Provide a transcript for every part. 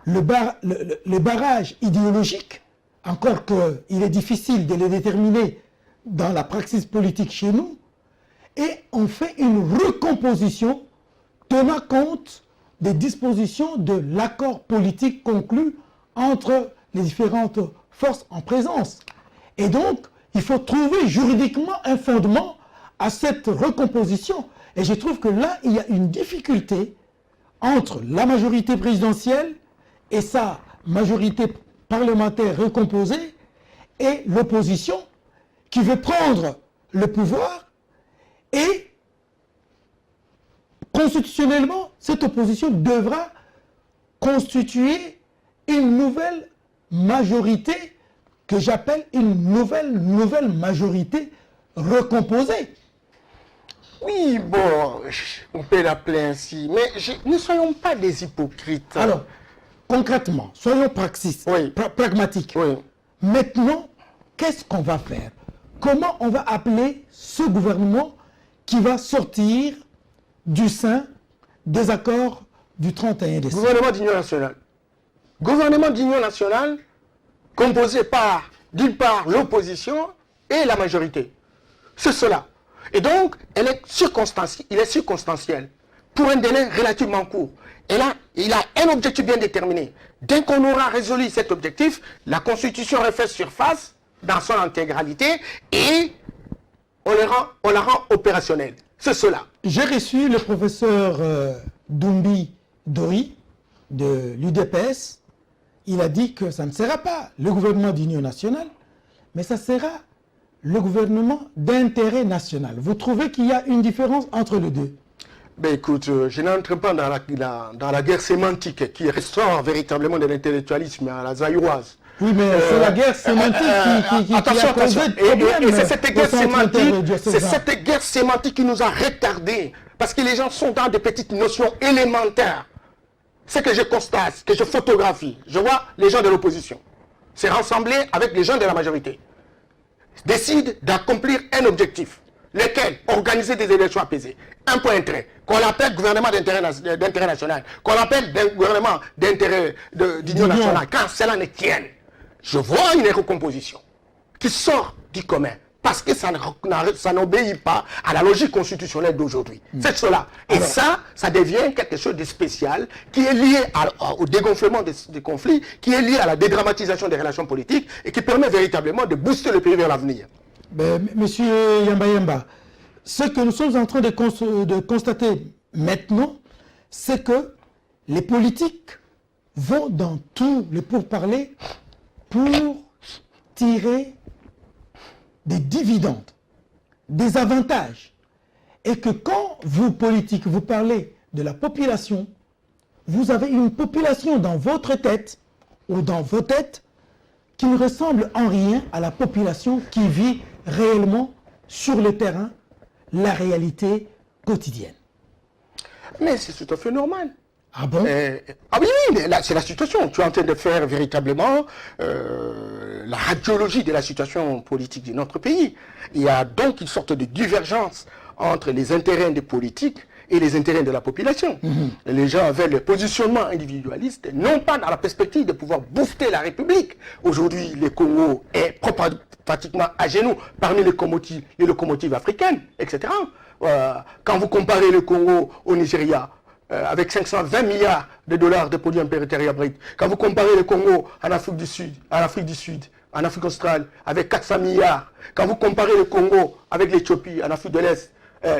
le barrage idéologique, encore qu'il est difficile de les déterminer dans la praxis politique chez nous, et on fait une recomposition tenant compte des dispositions de l'accord politique conclu entre les différentes forces en présence. Et donc, il faut trouver juridiquement un fondement à cette recomposition. Et je trouve que là, il y a une difficulté entre la majorité présidentielle et sa majorité parlementaire recomposée et l'opposition qui veut prendre le pouvoir, et constitutionnellement, cette opposition devra constituer une nouvelle majorité que j'appelle une nouvelle majorité recomposée. Oui, bon, on peut l'appeler ainsi, mais ne soyons pas des hypocrites. Alors, concrètement, soyons pragmatiques. Oui. Maintenant, qu'est-ce qu'on va faire? Comment on va appeler ce gouvernement qui va sortir du sein des accords du 31 décembre? Gouvernement d'union nationale. Gouvernement d'union nationale composé par, d'une part, l'opposition et la majorité. C'est cela. Et donc, il est circonstanciel pour un délai relativement court. Et là, il a un objectif bien déterminé. Dès qu'on aura résolu cet objectif, la Constitution refait surface dans son intégralité et on la rend opérationnelle. C'est cela. J'ai reçu le professeur Doumbi Dori de l'UDPS. Il a dit que ça ne sera pas le gouvernement d'union nationale, mais ça sera le gouvernement d'intérêt national. Vous trouvez qu'il y a une différence entre les deux? Ben écoute, je n'entre pas dans la guerre sémantique qui ressort véritablement de l'intellectualisme à la zaïroise. Oui, mais c'est la guerre sémantique qui a causé de problème. Et c'est cette guerre sémantique qui nous a retardés. Parce que les gens sont dans des petites notions élémentaires. Ce que je constate, ce que je photographie, je vois les gens de l'opposition se rassembler avec les gens de la majorité, décident d'accomplir un objectif, lequel organiser des élections apaisées. Un point trait, qu'on appelle gouvernement d'intérêt national, qu'on appelle gouvernement d'intérêt d'union nationale, quand cela ne tienne. Je vois une recomposition qui sort du commun, parce que ça n'obéit pas à la logique constitutionnelle d'aujourd'hui. C'est cela. Et alors, ça devient quelque chose de spécial qui est lié au dégonflement des conflits, qui est lié à la dédramatisation des relations politiques et qui permet véritablement de booster le pays vers l'avenir. Monsieur Yamba Yamba, ce que nous sommes en train de constater maintenant, c'est que les politiques vont dans tous les pourparlers pour tirer des dividendes, des avantages. Et que quand vous, politiques, vous parlez de la population, vous avez une population dans votre tête ou dans vos têtes qui ne ressemble en rien à la population qui vit réellement sur le terrain la réalité quotidienne. Mais c'est tout à fait normal. Ah bon? Ah oui, mais là, c'est la situation. Tu es en train de faire véritablement la radiologie de la situation politique de notre pays. Il y a donc une sorte de divergence entre les intérêts des politiques et les intérêts de la population. Les gens avaient le positionnement individualiste, non pas dans la perspective de pouvoir booster la République. Aujourd'hui, le Congo est pratiquement à genoux parmi les locomotives africaines, etc. Quand vous comparez le Congo au Nigeria, avec 520 milliards de dollars de produits intérieurs bruts. Quand vous comparez le Congo en Afrique du Sud, en Afrique australe, avec 400 milliards. Quand vous comparez le Congo avec l'Éthiopie, en Afrique de l'Est,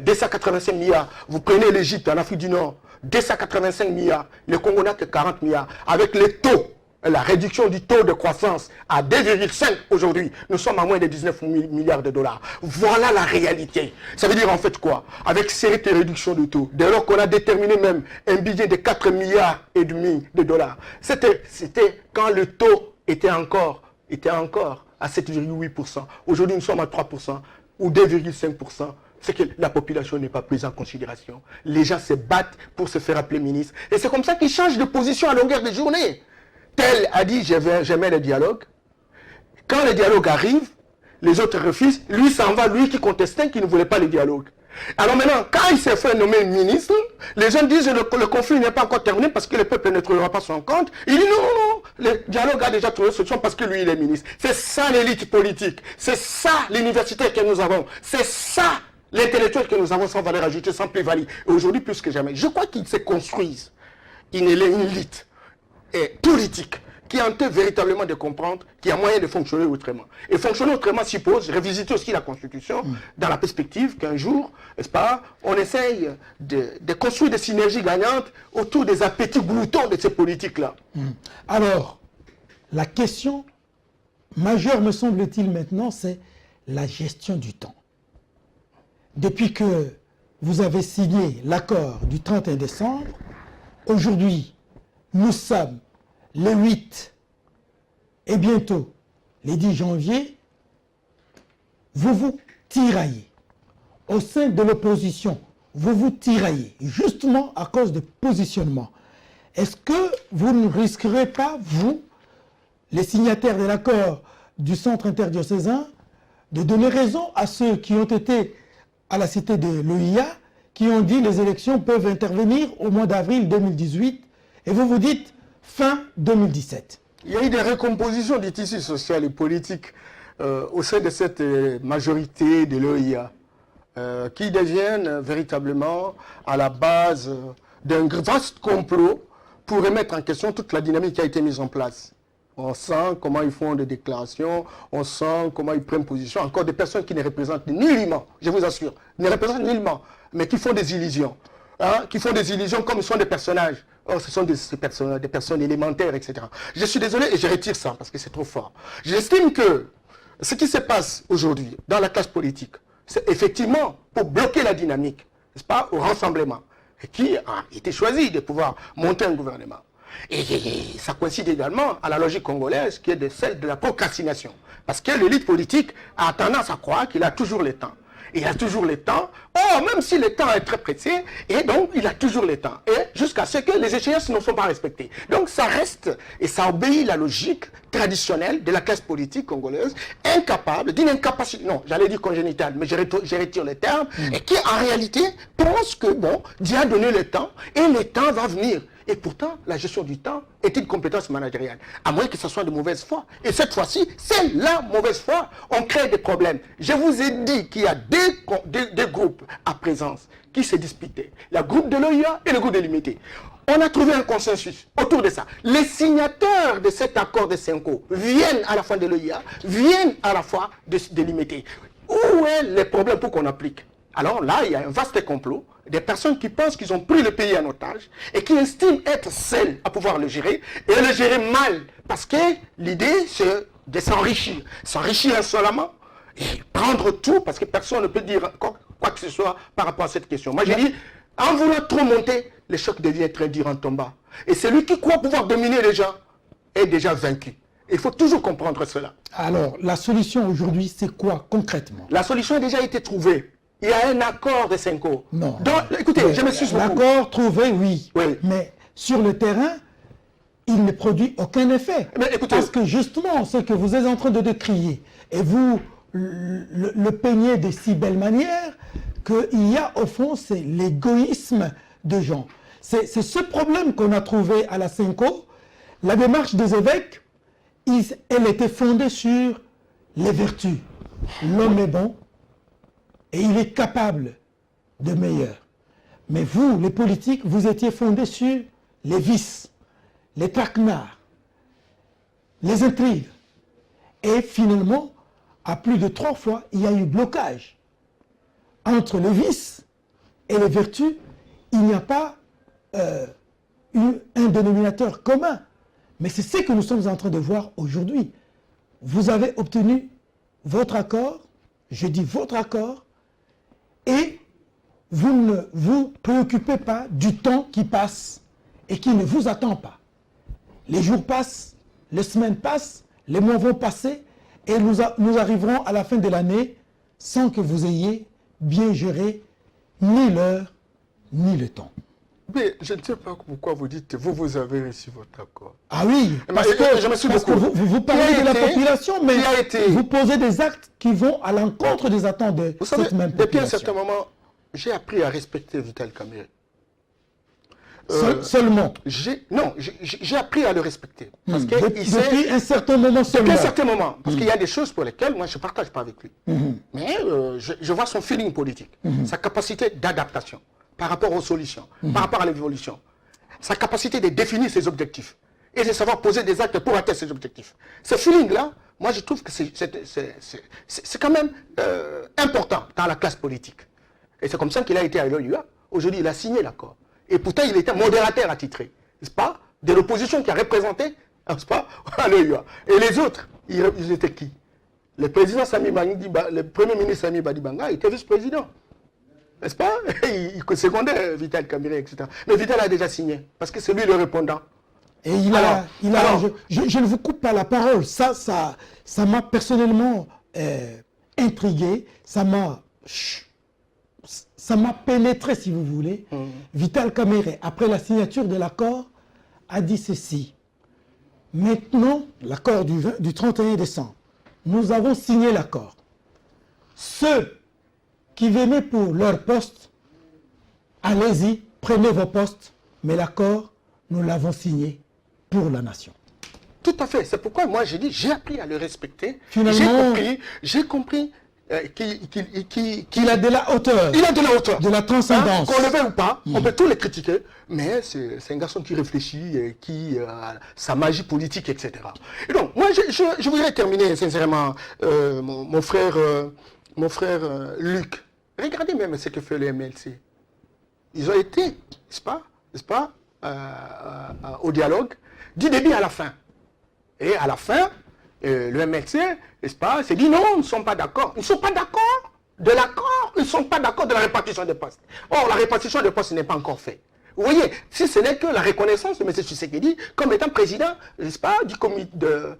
285 milliards. Vous prenez l'Égypte, en Afrique du Nord, 285 milliards. Le Congo n'a que 40 milliards. Avec les taux, la réduction du taux de croissance à 2,5 aujourd'hui, nous sommes à moins de 19 milliards de dollars. Voilà la réalité. Ça veut dire en fait quoi? Avec cette réduction de taux, dès lors qu'on a déterminé même un budget de 4 milliards et demi de dollars, c'était quand le taux était encore à 7,8%. Aujourd'hui, nous sommes à 3% ou 2,5%. C'est que la population n'est pas prise en considération. Les gens se battent pour se faire appeler ministre. Et c'est comme ça qu'ils changent de position à longueur de journée. Tel a dit j'aimais le dialogue. Quand le dialogue arrive, les autres refusent. Lui s'en va, lui qui contestait, qui ne voulait pas le dialogue. Alors maintenant, quand il s'est fait nommer ministre, les gens disent que le conflit n'est pas encore terminé parce que le peuple ne trouvera pas son compte. Il dit non, le dialogue a déjà trouvé solution parce que lui, il est ministre. C'est ça l'élite politique. C'est ça l'université que nous avons. C'est ça l'intellectuel que nous avons sans valeur ajoutée, sans plus-value. Et aujourd'hui, plus que jamais, je crois qu'ils se construisent une élite politique qui est en train véritablement de comprendre qu'il y a moyen de fonctionner autrement. Et fonctionner autrement suppose revisiter aussi la Constitution dans la perspective qu'un jour, n'est-ce pas, on essaye de construire des synergies gagnantes autour des appétits gloutons de ces politiques-là. Alors, la question majeure, me semble-t-il maintenant, c'est la gestion du temps. Depuis que vous avez signé l'accord du 31 décembre, aujourd'hui, nous sommes le 8 et bientôt le 10 janvier, vous vous tiraillez. Au sein de l'opposition, vous vous tiraillez, justement à cause de positionnement. Est-ce que vous ne risquerez pas, vous, les signataires de l'accord du centre interdiocésain, de donner raison à ceux qui ont été à la cité de l'OIA, qui ont dit que les élections peuvent intervenir au mois d'avril 2018, et vous vous dites fin 2017. Il y a eu des recompositions du tissu social et politique au sein de cette majorité de l'OIA qui deviennent véritablement à la base d'un vaste complot pour remettre en question toute la dynamique qui a été mise en place. On sent comment ils font des déclarations, on sent comment ils prennent position. Encore des personnes qui ne représentent nullement, je vous assure, ne représentent nullement, mais qui font des illusions. Hein, qui font des illusions comme ils sont des personnages. Or, ce sont des personnes élémentaires, etc. Je suis désolé et je retire ça parce que c'est trop fort. J'estime que ce qui se passe aujourd'hui dans la classe politique, c'est effectivement pour bloquer la dynamique, n'est-ce pas, au rassemblement, et qui a été choisi de pouvoir monter un gouvernement. Et ça coïncide également à la logique congolaise qui est de celle de la procrastination. Parce que l'élite politique a tendance à croire qu'il a toujours le temps. Il a toujours le temps, même si le temps est très pressé, et donc il a toujours le temps, et jusqu'à ce que les échéances ne sont pas respectées. Donc ça reste, et ça obéit la logique traditionnelle de la classe politique congolaise, incapable, d'une incapacité, non, j'allais dire congénitale, mais je retire le terme, et qui en réalité pense que, bon, Dieu a donné le temps, et le temps va venir. Et pourtant, la gestion du temps est une compétence managériale, à moins que ce soit de mauvaise foi. Et cette fois-ci, c'est la mauvaise foi. On crée des problèmes. Je vous ai dit qu'il y a deux groupes à présence qui se disputaient. Le groupe de l'OIA et le groupe de l'UMT. On a trouvé un consensus autour de ça. Les signataires de cet accord de Senko viennent à la fois de l'OIA, viennent à la fois de l'UMT. Où est le problème pour qu'on applique? Alors là, il y a un vaste complot, des personnes qui pensent qu'ils ont pris le pays en otage et qui estiment être seuls à pouvoir le gérer et le gérer mal. Parce que l'idée, c'est de s'enrichir. S'enrichir insolemment et prendre tout parce que personne ne peut dire quoi que ce soit par rapport à cette question. Moi, j'ai dit, en voulant trop monter, le choc devient très dur en tombant. Et celui qui croit pouvoir dominer les gens est déjà vaincu. Il faut toujours comprendre cela. Alors, la solution aujourd'hui, c'est quoi concrètement? La solution a déjà été trouvée. Il y a un accord de Senko. Non. Donc, écoutez, je m'excuse beaucoup. L'accord trouvé, oui. Oui. Mais sur le terrain, il ne produit aucun effet. Mais écoutez, parce que justement, ce que vous êtes en train de décrier, et vous le peignez de si belle manière, qu'il y a au fond, c'est l'égoïsme de gens. C'est ce problème qu'on a trouvé à la Senko. La démarche des évêques, elle était fondée sur les vertus. L'homme est bon, et il est capable de meilleur. Mais vous, les politiques, vous étiez fondés sur les vices, les traquenards, les intrigues. Et finalement, à plus de 3 fois, il y a eu blocage. Entre les vices et les vertus, il n'y a pas un dénominateur commun. Mais c'est ce que nous sommes en train de voir aujourd'hui. Vous avez obtenu votre accord, je dis votre accord, et vous ne vous préoccupez pas du temps qui passe et qui ne vous attend pas. Les jours passent, les semaines passent, les mois vont passer et nous arriverons à la fin de l'année sans que vous ayez bien géré ni l'heure ni le temps. Mais je ne sais pas pourquoi vous dites que vous avez reçu votre accord. Ah oui, parce que vous parlez de la population, mais vous posez des actes qui vont à l'encontre des attentes de cette même population. Depuis un certain moment, j'ai appris à respecter Vital Kamerhe. Seulement. Non, j'ai appris à le respecter. Parce que depuis un certain moment seulement. Depuis un certain moment. Parce qu'il y a des choses pour lesquelles moi je ne partage pas avec lui. Mais je vois son feeling politique, sa capacité d'adaptation par rapport aux solutions, par rapport à l'évolution, sa capacité de définir ses objectifs et de savoir poser des actes pour atteindre ses objectifs. Ce feeling-là, moi je trouve que c'est quand même important dans la classe politique. Et c'est comme ça qu'il a été à l'OUA. Aujourd'hui, il a signé l'accord. Et pourtant, il était modérateur attitré, n'est-ce pas, de l'opposition qui a représenté, n'est-ce pas, à l'OUA. Et les autres, ils étaient qui? Le président Sami Badiba, le premier ministre Sami Badibanga était vice-président, n'est-ce pas? Il secondait Vital Kamerhe, etc. Mais Vital a déjà signé, parce que c'est lui le répondant. Et je ne vous coupe pas la parole, ça m'a personnellement intrigué, ça m'a pénétré, si vous voulez. Vital Kamerhe, après la signature de l'accord, a dit ceci. Maintenant, l'accord du 31 décembre, nous avons signé l'accord. Ceux qui venaient pour leur poste, allez-y, prenez vos postes, mais l'accord, nous l'avons signé pour la nation. Tout à fait. C'est pourquoi moi j'ai dit, j'ai appris à le respecter. Finalement, j'ai compris qu'il a de la hauteur. Il a de la hauteur. De la transcendance. Qu'on le veuille ou pas, on peut tous les critiquer, mais c'est un garçon qui réfléchit, et qui a sa magie politique, etc. Et donc, moi, je voudrais terminer sincèrement, mon frère Luc. Regardez même ce que fait le MLC. Ils ont été, n'est-ce pas, au dialogue, du début à la fin. Et à la fin, le MLC, n'est-ce pas, s'est dit non, ils ne sont pas d'accord. Ils ne sont pas d'accord de l'accord, ils ne sont pas d'accord de la répartition des postes. Or, la répartition des postes n'est pas encore faite. Vous voyez, si ce n'est que la reconnaissance de M. Tshisekedi comme étant président, n'est-ce pas, de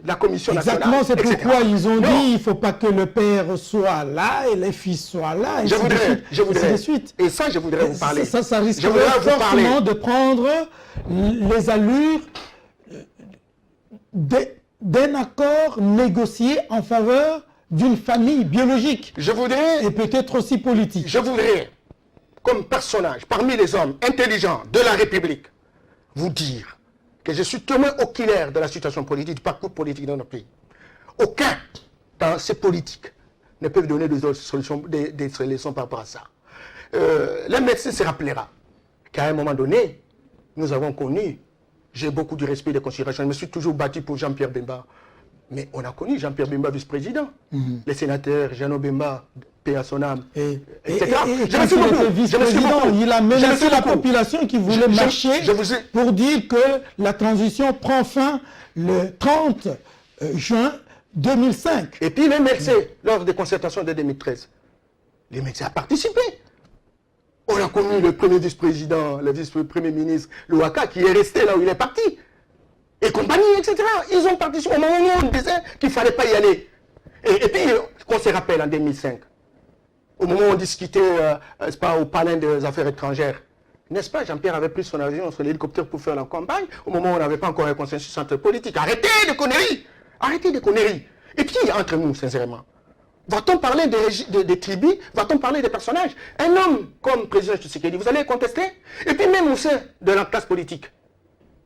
la commission nationale. Exactement, c'est pourquoi ils ont dit il ne faut pas que le père soit là et les fils soient là. Je voudrais, et ça, je voudrais vous parler. Ça risquerait forcément de prendre les allures d'un accord négocié en faveur d'une famille biologique. Et peut-être aussi politique. Je voudrais, comme personnage, parmi les hommes intelligents de la République, vous dire que je suis témoin oculaire de la situation politique, du parcours politique dans notre pays. Aucun, dans ces politiques, ne peut donner des solutions, des leçons par rapport à ça. Le médecin se rappellera qu'à un moment donné, nous avons connu, j'ai beaucoup de respect et de considération, je me suis toujours battu pour Jean-Pierre Bemba. Mais on a connu Jean-Pierre Bemba vice-président, les sénateurs, Jeannot Bemba, paix à son âme, etc. Il a menacé la population qui voulait marcher pour dire que la transition prend fin le 30 juin 2005. Et puis les MLC, lors des concertations de 2013, les MLC ont participé. On a connu le premier vice-président, le vice-premier ministre, le Waka, qui est resté là où il est parti. Et compagnie, etc. Ils ont participé au moment où on disait qu'il ne fallait pas y aller. Et puis, on se rappelle en 2005, au moment où on discutait au palais des affaires étrangères, n'est-ce pas, Jean-Pierre avait pris son avion sur l'hélicoptère pour faire la campagne, au moment où on n'avait pas encore un consensus entre politique. Arrêtez de conneries. Arrêtez de conneries. Et puis, entre nous, sincèrement, va-t-on parler des tribus? Va-t-on parler des personnages? Un homme comme le président Tshisekedi, vous allez contester? Et puis même au sein de la classe politique,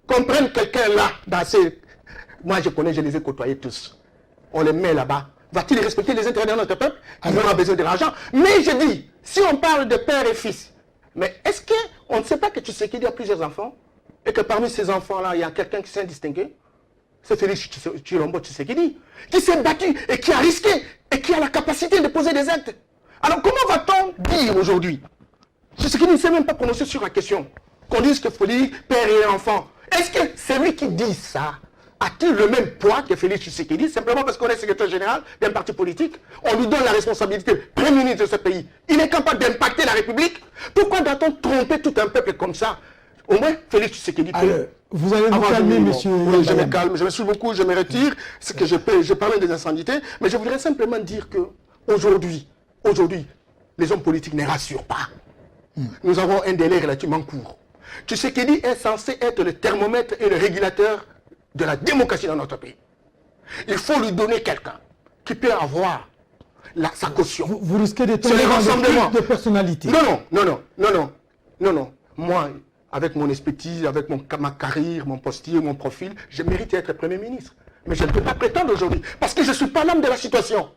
comprendre quelqu'un là, dans ces... Moi je connais, je les ai côtoyés tous. On les met là-bas. Va-t-il respecter les intérêts de notre peuple? Il aura besoin de l'argent. Mais je dis, si on parle de père et fils, mais est-ce qu'on ne sait pas que Tshisekedi a plusieurs enfants? Et que parmi ces enfants-là, il y a quelqu'un qui s'est distingué? C'est Félix Tshilombo Tshisekedi, qui s'est battu et qui a risqué et qui a la capacité de poser des actes. Alors comment va-t-on dire aujourd'hui? Tshisekedi ne s'est même pas prononcé sur la question. Qu'on dise que Félix, père et enfant. Est-ce que celui qui dit ça a-t-il le même poids que Félix Tshisekedi, simplement parce qu'on est secrétaire général d'un parti politique? On lui donne la responsabilité, premier ministre de ce pays. Il est capable d'impacter la République. Pourquoi doit-on tromper tout un peuple comme ça? Au moins, Félix Tshisekedi peut... Vous allez vous calmer, monsieur. Oui, je me calme, je me suis beaucoup, je me retire. Ce que je parlais des incendiaires, mais je voudrais simplement dire que aujourd'hui, les hommes politiques ne rassurent pas. Nous avons un délai relativement court. Tshisekedi est censé être le thermomètre et le régulateur de la démocratie dans notre pays. Il faut lui donner quelqu'un qui peut avoir sa caution. Vous risquez de C'est tomber le dans rassemblement. de personnalité. Non. Moi, avec mon expertise, avec ma carrière, mon posture, mon profil, je mérite d'être Premier ministre. Mais je ne peux pas prétendre aujourd'hui, parce que je ne suis pas l'homme de la situation.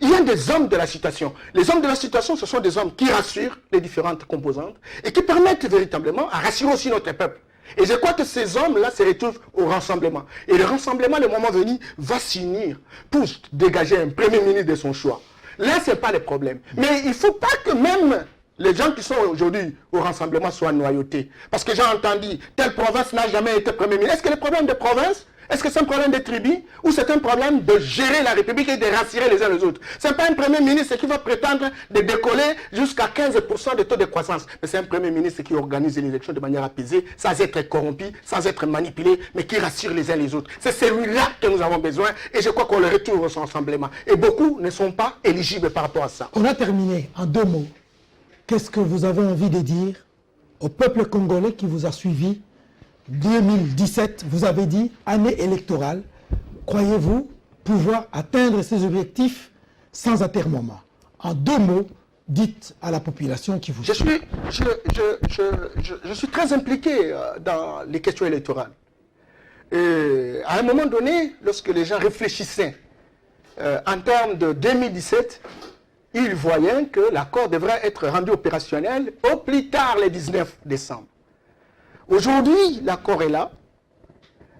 Il y a des hommes de la situation. Les hommes de la situation, ce sont des hommes qui rassurent les différentes composantes et qui permettent véritablement à rassurer aussi notre peuple. Et je crois que ces hommes-là se retrouvent au rassemblement. Et le rassemblement, le moment venu, va s'unir pour dégager un Premier ministre de son choix. Là, ce n'est pas le problème. Mais il ne faut pas que même les gens qui sont aujourd'hui au rassemblement soient noyautés. Parce que j'ai entendu, telle province n'a jamais été Premier ministre. Est-ce que le problème de province, est-ce que c'est un problème de tribus ou c'est un problème de gérer la République et de rassurer les uns les autres? Ce n'est pas un Premier ministre qui va prétendre de décoller jusqu'à 15% de taux de croissance. Mais c'est un Premier ministre qui organise les élections de manière apaisée, sans être corrompu, sans être manipulé, mais qui rassure les uns les autres. C'est celui-là que nous avons besoin et je crois qu'on le retrouve au rassemblement. Et beaucoup ne sont pas éligibles par rapport à ça. On a terminé en 2 mots. Qu'est-ce que vous avez envie de dire au peuple congolais qui vous a suivi? 2017, vous avez dit, année électorale. Croyez-vous pouvoir atteindre ces objectifs sans atermoiement? En 2 mots, dites à la population qui vous suit. Je suis très impliqué dans les questions électorales. Et à un moment donné, lorsque les gens réfléchissaient en termes de 2017, ils voyaient que l'accord devrait être rendu opérationnel au plus tard le 19 décembre. Aujourd'hui, l'accord est là,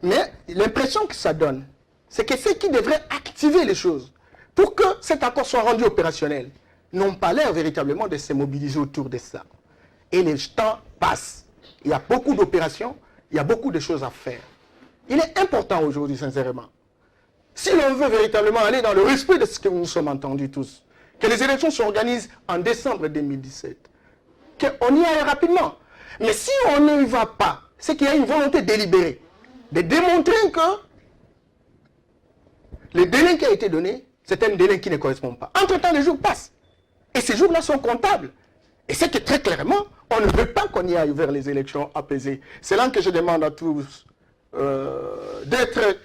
mais l'impression que ça donne, c'est que ceux qui devraient activer les choses pour que cet accord soit rendu opérationnel n'ont pas l'air véritablement de se mobiliser autour de ça. Et le temps passe. Il y a beaucoup d'opérations, il y a beaucoup de choses à faire. Il est important aujourd'hui, sincèrement, si l'on veut véritablement aller dans le respect de ce que nous sommes entendus tous, que les élections s'organisent en décembre 2017, qu'on y aille rapidement. Mais si on n'y va pas, c'est qu'il y a une volonté délibérée de démontrer que le délai qui a été donné, c'est un délai qui ne correspond pas. Entre-temps, les jours passent. Et ces jours-là sont comptables. Et c'est que très clairement, on ne veut pas qu'on y aille vers les élections apaisées. C'est là que je demande à tous d'être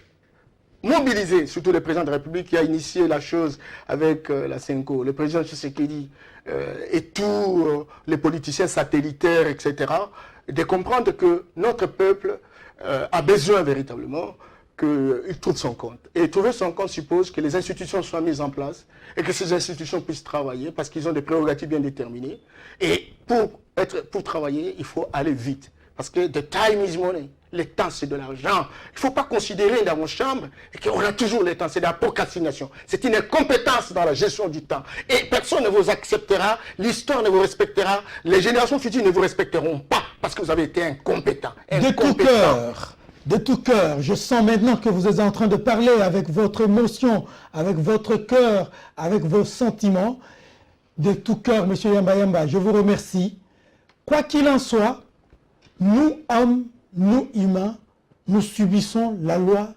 mobilisés, surtout le président de la République qui a initié la chose avec la CENCO, le président Tshisekedi et tous les politiciens satellitaires, etc., de comprendre que notre peuple a besoin véritablement qu'il trouve son compte. Et trouver son compte suppose que les institutions soient mises en place et que ces institutions puissent travailler parce qu'ils ont des prérogatives bien déterminées. Et pour travailler, il faut aller vite. Parce que the time is money. Le temps, c'est de l'argent. Il ne faut pas considérer dans vos chambres qu'on a toujours le temps. C'est de la procrastination. C'est une incompétence dans la gestion du temps. Et personne ne vous acceptera. L'histoire ne vous respectera. Les générations futures ne vous respecteront pas parce que vous avez été incompétent. De tout cœur, je sens maintenant que vous êtes en train de parler avec votre émotion, avec votre cœur, avec vos sentiments. De tout cœur, M. Yamba Yamba, je vous remercie. Quoi qu'il en soit, nous, hommes, nous, humains, nous subissons la loi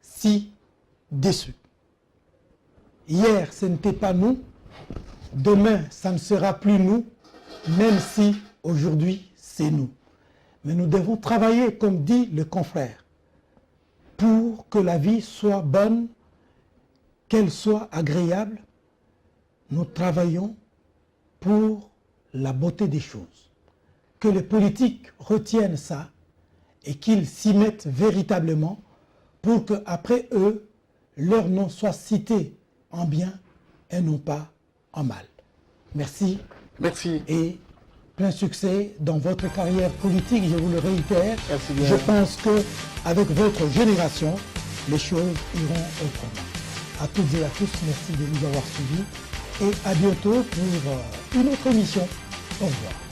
ci-dessus. Hier, ce n'était pas nous. Demain, ça ne sera plus nous, même si aujourd'hui, c'est nous. Mais nous devons travailler, comme dit le confrère, pour que la vie soit bonne, qu'elle soit agréable. Nous travaillons pour la beauté des choses. Que les politiques retiennent ça et qu'ils s'y mettent véritablement pour qu'après eux, leur nom soit cité en bien et non pas en mal. Merci. Merci. Et plein succès dans votre carrière politique, je vous le réitère. Merci bien. Je pense qu'avec votre génération, les choses iront autrement. À toutes et à tous, merci de nous avoir suivis et à bientôt pour une autre émission. Au revoir.